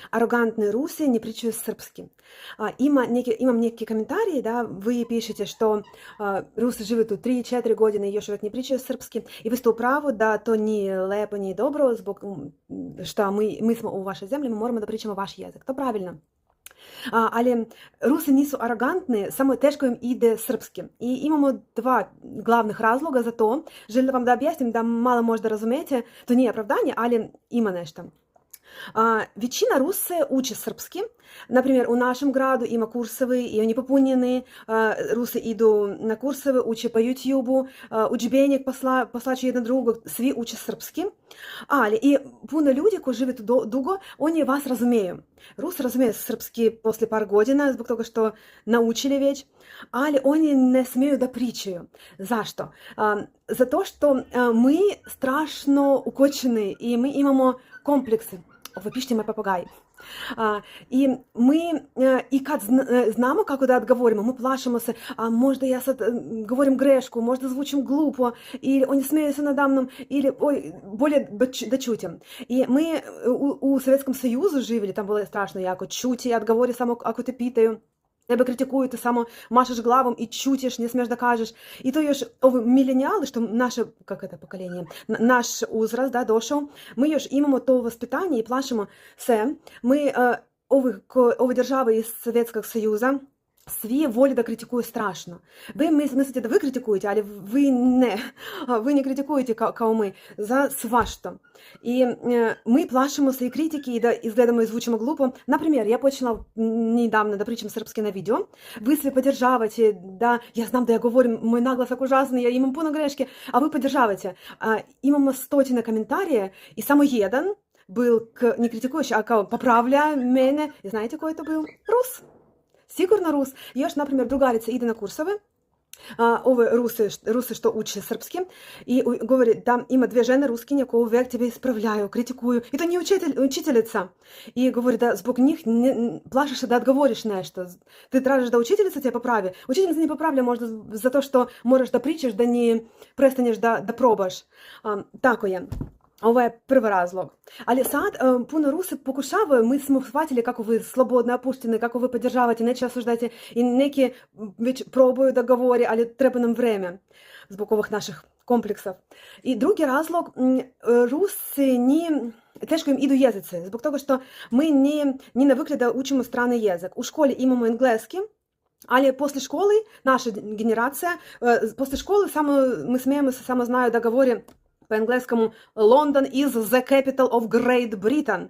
арогантные русы не причу српски. Имам некие комментарии, да, вы пишете, что руси живуть тут 3-4 години і još uvijek не причу српски, і ви сте у праву, да то ні лепо, ні добро, због, що ми смо у вашій землі, ми можемо да pričamo ваш язик. То правильно. Але руси nisu arogantni, samo teško im ide srpski. I imamo dva glavnih razloga za to. Želim vam da objasnim da malo možda razumete, to nije opravdanje, ali ima nešto. Većina Rusi uči srpski. Например, у нашем граду има курсовые, и они поpunjeni. Руси idu na kurseve, uče po YouTube-u, udžbenik poslaču jedan drugog, svi uče srpski. Ali i puno ljudi koji žive tu dugo, oni vas razumiju. Rusi razumiju srpski posle par godina, zbog toga što naučili već, ali oni ne smiju da pričaju. Zašto? Zato što mi strašno ukočeni i mi imamo komplekse. Ovo pišite moj papagaj. I kad znamo kako da odgovorimo, mi plašimo se, a možda ja sad govorim grešku, možda zvučim glupo, ili oni smeju se nada mnom, ili oj, bolje da čutim. I mi u Sovjetskom Союзу živjeli, tam bilo strašno jako čuti i odgovori samo ako te pitaju. Тебе критикують, ти само машеш главом і чутиш, не смеш да кажеш. І то ж міленіали, що наше, як це покоління, наш узраст, да, дошов, ми ж імаємо то воспитання і плашимо все. Ми ові держави із Совєтського Союзу, свої волі да критикують страшно. Ви мислите, да ви критикуєте, але ви не критикуєте, kao ми, за свашто. І ми плашимося і критики, і изгледamo i zvučimo glupo. Например, я почала недавно да pričam srpski na video. Ви sve podržavate, da, ja znam da ja govorim, moj naglasak užasni, ja imam puno greške, a ви podržavate. Imamo stotine komentarije i samo jedan был не критикующий, а поправляя мене. И знаете, какой это был? Рус. Sigurno Rus. Još, na primjer, drugarica ide na kursove, ove Rusi što uče srpski, i govori da ima dve žene ruskinje koje uvijek tebe ispravljaju, kritikuju. I to nije učiteljica. I govori da zbog njih plašiš se da odgovoriš nešto. Ti tražiš da učiteljica te popravi. Učiteljica ne popravlja možda zato što moraš da pričaš, da ne prestaneš da probaš. Tako je. Ovo je prvi razlog. Ali sad puno Rusi pokušavaju, mi smo shvatili kako vi slobodno opušteni, kako vi podržavate, neće osуждate i neki već probaju da govori, ali treba nam vreme zbog ovih naših kompleksa. I drugi razlog, Rusi teško im idu jezice, zbog toga što mi не навикли da učimo strani jezik. U školi imamo engleski, ali posle školi, naša generacija, posle školi mi smijemo se, samo znaju da govori по-англійському London is the capital of Great Britain.